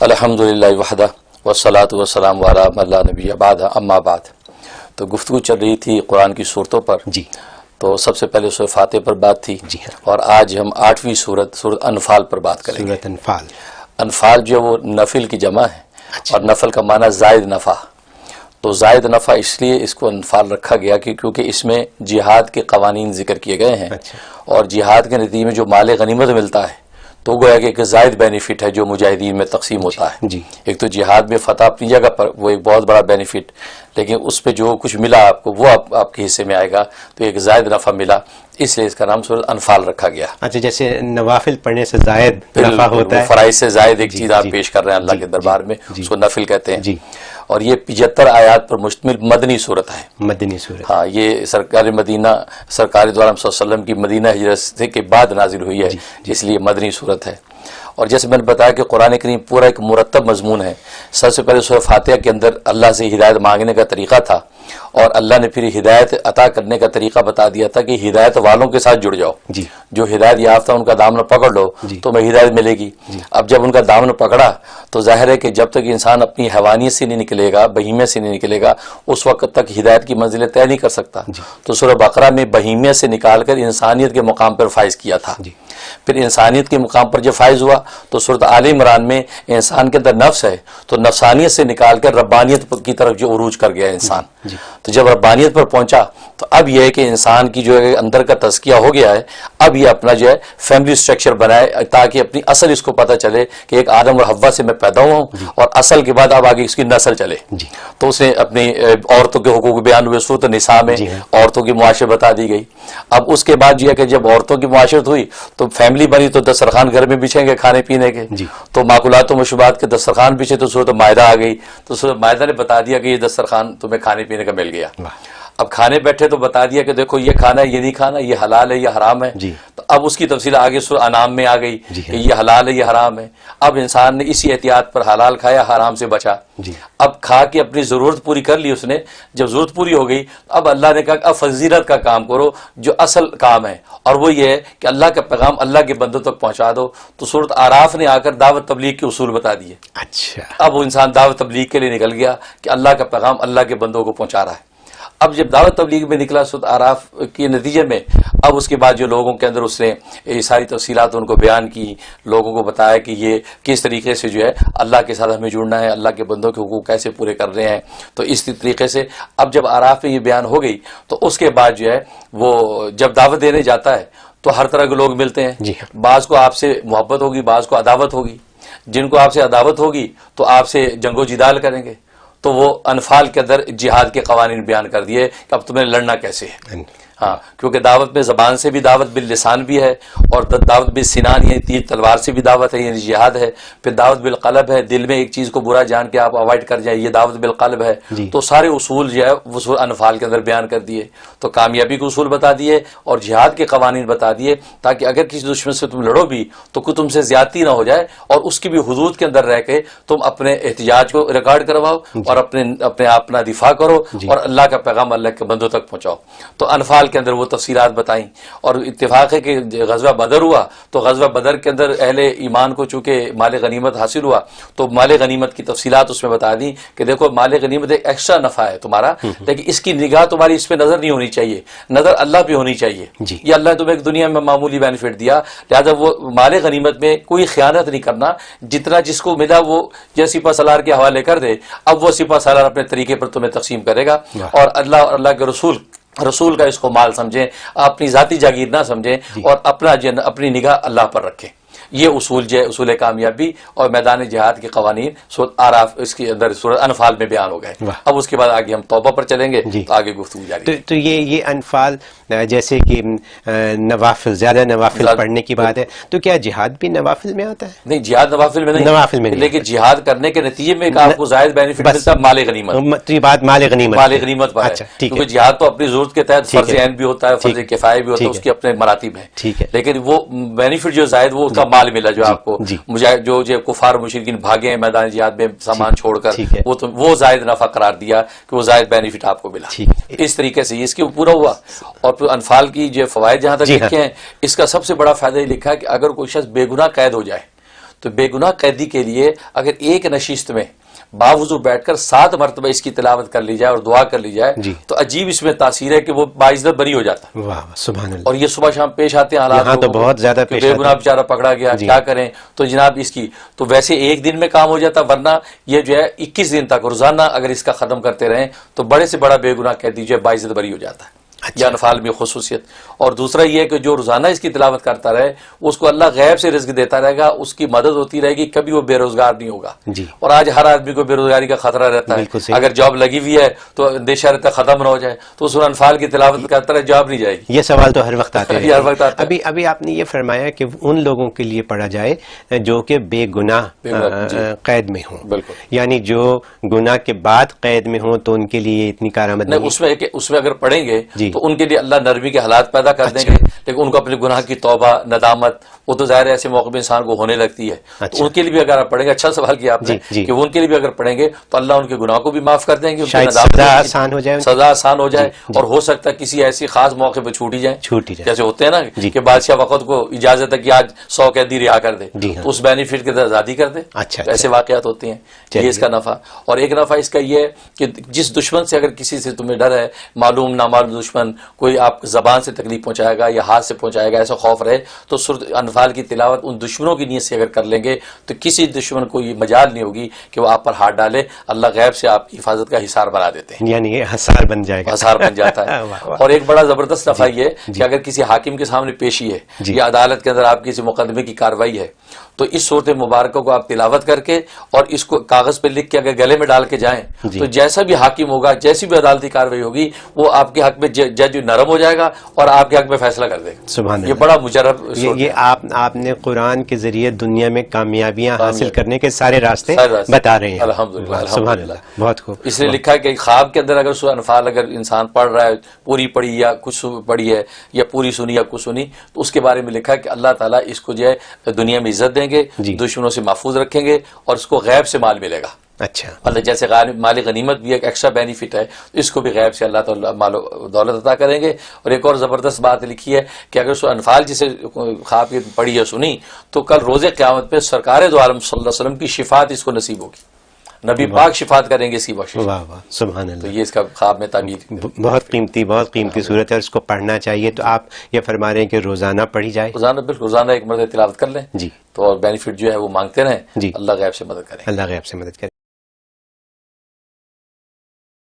الحمدللہ وحدہ والصلاۃ والسلام علی من لا نبی بعدہ اما بعد. تو گفتگو چل رہی تھی قرآن کی صورتوں پر. جی تو سب سے پہلے سورہ فاتح پر بات تھی. جی اور آج ہم 8ویں سورت انفال پر بات کریں گے. سورۃ انفال. انفال جو وہ نفل کی جمع ہے. اچھا. اور نفل کا معنی زائد نفع. تو زائد نفع اس لیے اس کو انفال رکھا گیا کہ کیونکہ اس میں جہاد کے قوانین ذکر کیے گئے ہیں. اچھا. اور جہاد کے نتیجے میں جو مال غنیمت ملتا ہے تو گویا کہ ایک زائد بینیفٹ ہے جو مجاہدین میں تقسیم ہوتا ہے. جی ایک تو جہاد میں فتح اپنی جگہ پر وہ ایک بہت بڑا بینیفٹ، لیکن اس پہ جو کچھ ملا آپ کو وہ آپ کے حصے میں آئے گا، تو ایک زائد نفع ملا، اس لیے اس کا نام سورۃ انفال رکھا گیا. اچھا، جیسے نوافل پڑھنے سے زائد نفع ہوتا ہے، فرائض سے زائد ایک جی چیز آپ جی پیش کر رہے ہیں اللہ جی کے دربار میں، جی اس کو نفل کہتے ہیں. جی. اور یہ 75 آیات پر مشتمل مدنی صورت ہے. مدنی صورت. ہاں، یہ سرکار مدینہ سرکار دو عالم صلی اللہ علیہ وسلم کی مدینہ ہجرت کے بعد نازل ہوئی ہے، اس لیے مدنی صورت ہے. اور جیسے میں نے بتایا کہ قرآن کریم پورا ایک مرتب مضمون ہے. سب سے پہلے سورہ فاتحہ کے اندر اللہ سے ہدایت مانگنے کا طریقہ تھا، اور اللہ نے پھر ہدایت عطا کرنے کا طریقہ بتا دیا تھا کہ ہدایت والوں کے ساتھ جڑ جاؤ. جی. جو ہدایت یافتہ ان کا دامن پکڑ لو تو میں ہدایت ملے گی. اب جب ان کا دامن پکڑا تو ظاہر ہے کہ جب تک انسان اپنی حیوانیت سے نہیں نکلے گا، بہیمیت سے نہیں نکلے گا، اس وقت تک ہدایت کی منزلیں طے نہیں کر سکتا. تو سورہ بقرہ میں بہیمیت سے نکال کر انسانیت کے مقام پر فائز کیا تھا. پھر انسانیت کے مقام پر جب فائز ہوا تو سورۃ آل عمران میں انسان کے اندر نفس ہے تو نفسانیت سے نکال کر ربانیت کی طرف جو عروج کر گیا انسان. تو جب ربانیت پر پہنچا تو اب یہ ہے کہ انسان کی جو ہے اندر کا تزکیہ ہو گیا ہے. اب یہ اپنا جو ہے فیملی سٹرکچر بنائے تاکہ اپنی اصل اس کو پتہ چلے کہ ایک آدم اور حوا سے میں پیدا ہوا ہوں، اور اصل کے بعد اب آگے اس کی نسل چلے. تو اس نے اپنی عورتوں کے حقوق بیان ہوئے سورۃ النساء میں، عورتوں کی معاشرت بتا دی گئی. اب اس کے بعد جو ہے کہ جب عورتوں کی معاشرت ہوئی تو فیملی بنی تو دسترخوان گھر میں بچھیں گے کھانے پینے کے. تو ماکولات و مشروبات کے دسترخوان بچھے تو سورۃ مائدہ آ گئی. تو سورۃ مائدہ نے بتا دیا کہ یہ دسترخوان تمہیں کھانے پینے کا مل گیا. اب کھانے بیٹھے تو بتا دیا کہ دیکھو یہ کھانا ہے، یہ نہیں کھانا، یہ حلال ہے، یہ حرام ہے. تو اب اس کی تفصیل آگے سورۃ انعام میں آ گئی کہ یہ حلال ہے، یہ حرام ہے. اب انسان نے اسی احتیاط پر حلال کھایا، حرام سے بچا. اب کھا کے اپنی ضرورت پوری کر لی اس نے. جب ضرورت پوری ہو گئی اب اللہ نے کہا اب فضیلت کا کام کرو جو اصل کام ہے، اور وہ یہ ہے کہ اللہ کا پیغام اللہ کے بندوں تک پہنچا دو. تو سورۃ اعراف نے آ کر دعوت تبلیغ کے اصول بتا دیے. اچھا. اب وہ انسان دعوت تبلیغ کے لیے نکل گیا کہ اللہ کا پیغام اللہ کے بندوں کو پہنچا رہا ہے. اب جب دعوت تبلیغ میں نکلا سورۃ اعراف کے نتیجے میں اب اس کے بعد جو لوگوں کے اندر اس نے یہ ساری تفصیلات ان کو بیان کی، لوگوں کو بتایا کہ یہ کس طریقے سے جو ہے اللہ کے ساتھ ہمیں جڑنا ہے، اللہ کے بندوں کے حقوق کیسے پورے کر رہے ہیں. تو اس طریقے سے اب جب اعراف میں یہ بیان ہو گئی تو اس کے بعد جو ہے وہ جب دعوت دینے جاتا ہے تو ہر طرح کے لوگ ملتے ہیں. بعض کو آپ سے محبت ہوگی، بعض کو عداوت ہوگی. جن کو آپ سے عداوت ہوگی تو آپ سے جنگ و جدال کریں گے. تو وہ انفال کے اندر جہاد کے قوانین بیان کر دیے کہ اب تمہیں لڑنا کیسے ہے. ہاں، کیونکہ دعوت میں زبان سے بھی دعوت، باللسان بھی ہے، اور دعوت بالسنان یعنی تیر تلوار سے بھی دعوت ہے، یعنی جہاد ہے. پھر دعوت بالقلب ہے، دل میں ایک چیز کو برا جان کے آپ اوائڈ کر جائیں، یہ دعوت بالقلب ہے. تو سارے اصول جو ہے وہ سورۃ انفال کے اندر بیان کر دیے. تو کامیابی کے اصول بتا دیے اور جہاد کے قوانین بتا دیے تاکہ اگر کسی دشمن سے تم لڑو بھی تو کوئی تم سے زیادتی نہ ہو جائے، اور اس کی بھی حدود کے اندر رہ کے تم اپنے احتجاج کو ریکارڈ کرواؤ اور اپنے اپنا دفاع کرو اور اللہ کا پیغام اللہ کے بندوں تک پہنچاؤ. تو انفال کے اندر وہ تفصیلات بتائیں. اور اتفاق ہے کہ غزوہ بدر ہوا تو غزوہ بدر کے اندر اہل ایمان کو چونکہ مال غنیمت حاصل ہوا تو مال غنیمت کی تفصیلات اس میں بتا دیں کہ دیکھو مال غنیمت ایک ایکسٹرا نفع ہے تمہارا، لیکن اس کی نگاہ تمہاری اس پہ نظر نہیں ہونی چاہیے، نظر اللہ پہ ہونی چاہیے. یہ اللہ نے تمہیں ایک دنیا میں معمولی بینیفٹ دیا، لہٰذا وہ مال غنیمت میں کوئی خیانت نہیں کرنا. جتنا جس کو ملا وہ جیسی سپہ سالار کے حوالے کر دے، اب وہ سپہ سالار اپنے طریقے پر تمہیں تقسیم کرے گا. اور اللہ اور اللہ کے رسول کا اس کو مال سمجھیں، اپنی ذاتی جاگیر نہ سمجھیں، اور اپنی نگاہ اللہ پر رکھیں. یہ اصول جو ہے اصول کامیابی اور میدان جہاد کے قوانین سورۃ اعراف اس کے اندر سورۃ انفال میں بیان ہو گئے. اب اس کے بعد آگے ہم توبہ پر چلیں گے تو آگے گفتگو جاری. تو یہ انفال جیسے کہ نوافل، زیادہ نوافل پڑھنے کی بات ہے، تو کیا جہاد بھی نوافل میں آتا ہے؟ نہیں، جہاد نوافل میں نہیں، نوافل میں نہیں، لیکن جہاد کرنے کے نتیجے میں آپ کو زائد بینیفٹ ملتا ہے مال غنیمت. تو یہ بات مال غنیمت پر ہے، کیونکہ جہاد تو اپنی ضرورت کے تحت فرض عین بھی ہوتا ہے، فرض کفایہ بھی ہوتا ہے، اس کے اپنے مراتب ہیں. لیکن وہ بینیفٹ جو زائد وہ اس کا مال ملا جو آپ کو مجاہد جو کفار مشرکین بھاگے ہیں میدان جہاد میں سامان چھوڑ کر، وہ زائد نفع قرار دیا کہ وہ زائد بینیفٹ آپ کو ملا. اس طریقے سے اس کے پورا ہوا. اور پھر انفال کی جو فوائد جہاں تک لکھے ہیں، اس کا سب سے بڑا فائدہ یہ لکھا ہے کہ اگر کوئی شخص بے گناہ قید ہو جائے تو بے گناہ قیدی کے لیے اگر ایک نشست میں باوضو بیٹھ کر 7 مرتبہ اس کی تلاوت کر لی جائے اور دعا کر لی جائے جی تو عجیب اس میں تاثیر ہے کہ وہ باعزت بری ہو جاتا ہے. واہ واہ سبحان اللہ. اور یہ صبح شام پیش آتے ہیں حالات یہاں تو لوگوں کو بہت زیادہ کہ پیش بے آتے گناہ ہیں. بیچارہ پکڑا گیا جی. کیا کریں. تو جناب اس کی تو ویسے ایک دن میں کام ہو جاتا ورنہ یہ جو ہے 21 دن تک روزانہ اگر اس کا ختم کرتے رہیں تو بڑے سے بڑا بے گناہ قیدی جو ہے باعزت بری ہو جاتا ہے. اچھا. یہ انفال میں خصوصیت. اور دوسرا یہ ہے کہ جو روزانہ اس کی تلاوت کرتا رہے اس کو اللہ غیب سے رزق دیتا رہے گا, اس کی مدد ہوتی رہے گی, کبھی وہ بے روزگار نہیں ہوگا. جی. اور آج ہر آدمی کو بے روزگاری کا خطرہ رہتا بالکل ہے, صحیح. اگر جاب لگی ہوئی ہے تو اندیشہ رہتا ہے ختم نہ ہو جائے, تو سورہ انفال کی تلاوت کرتا رہے جاب نہیں جائے گی. یہ سوال تو ہر وقت آتے یہ ہر وقت آتا ہے. ابھی آپ نے یہ فرمایا کہ ان لوگوں کے لیے پڑھا جائے جو کہ بے گناہ جی. قید میں ہوں, بالکل. یعنی جو گناہ کے بعد قید میں ہوں تو ان کے لیے اتنی کارآمد نہیں, نہیں. اس میں اگر پڑھیں گے جی. تو ان کے لیے اللہ نرمی کے حالات پیدا کر دیں گے, لیکن ان کو اپنے گناہ کی توبہ ندامت وہ تو ظاہر ایسے موقع میں انسان کو ہونے لگتی ہے. تو ان کے لیے بھی اگر آپ پڑھیں گے, اچھا سوال کیا آپ نے کہ ان کے لیے بھی اگر پڑھیں گے تو اللہ ان کے گناہ کو بھی معاف کر دیں گے, شاید سزا آسان ہو جائے, سزا آسان ہو جائے. اور ہو سکتا ہے کسی ایسی خاص موقع پہ چھوٹی جائے جیسے ہوتے ہیں نا کہ بادشاہ وقت کو اجازت ہے کہ آج 100 قیدی رہا کر دے تو اس بینیفٹ کے تحت آزادی کر دے. ایسے واقعات ہوتے ہیں. یہ اس کا نفع. اور ایک نفع اس کا یہ ہے کہ جس دشمن سے اگر کسی سے تمہیں ڈر ہے, معلوم نامعلوم دشمن کوئی آپ زبان سے تکلیف پہنچائے گا یا ہاتھ سے پہنچائے گا, ایسا خوف رہے تو سورۃ انفال کی تلاوت ان دشمنوں کی نیت سے اگر کر لیں گے تو کسی دشمن کو یہ مجال نہیں ہوگی کہ وہ آپ پر ہاتھ ڈالے. اللہ غیب سے آپ کی حفاظت کا حصار بنا دیتے ہیں, یعنی یہ حصار بن جائے گا, حصار بن جاتا ہے. اور ایک بڑا زبردست نفع یہ کہ اگر کسی حاکم کے سامنے پیشی ہے یا عدالت کے اندر آپ کسی مقدمے کی کارروائی ہے تو اس صورت مبارکہ کو آپ تلاوت کر کے اور اس کو کاغذ پہ لکھ کے اگر گلے میں ڈال کے جائیں تو جیسا بھی حاکم ہوگا, جیسی بھی عدالتی کارروائی ہوگی, وہ آپ کے حق میں جج نرم ہو جائے گا اور آپ کے حق میں فیصلہ کر دے گا. سبحان اللہ. یہ بڑا مجرب یہ آپ نے قرآن کے ذریعے دنیا میں کامیابیاں حاصل کرنے کے سارے راستے بتا رہے ہیں. الحمدللہ سبحان اللہ, بہت خوب. اس لیے لکھا ہے کہ خواب کے اندر اگر سورہ انفال اگر انسان پڑھ رہا ہے, پوری پڑھی یا کچھ پڑھی ہے یا پوری سنی یا کچھ سنی, تو اس کے بارے میں لکھا ہے کہ اللہ تعالیٰ اس کو جو ہے دنیا میں عزت دیں گے, دشمنوں سے محفوظ رکھیں گے اور اس کو غیب سے مال ملے گا. اچھا, مطلب جیسے مال غنیمت بھی ایک ایکسٹرا بینیفٹ ہے, اس کو بھی غیب سے اللہ تعالیٰ مال و دولت عطا کریں گے. اور ایک اور زبردست بات لکھی ہے کہ اگر سورہ انفال جسے خواب کی پڑھی یا سنی تو کل روز قیامت پہ سرکار دو عالم صلی اللہ علیہ وسلم کی شفاعت اس کو نصیب ہوگی, نبی پاک شفاعت کریں گے اس کی بخشش. واہ واہ سبحان اللہ. تو یہ اس کا خواب میں تعبیر بہت قیمتی صورت ہے, اس کو پڑھنا چاہیے. تو آپ یہ فرما رہے ہیں کہ روزانہ پڑھی جائے؟ روزانہ, بالکل روزانہ ایک مرتبہ تلاوت کر لیں جی, تو اور بینیفٹ جو ہے وہ مانگتے رہیں. جی, اللہ غیب سے مدد کریں. اللہ غیب سے مدد کریں.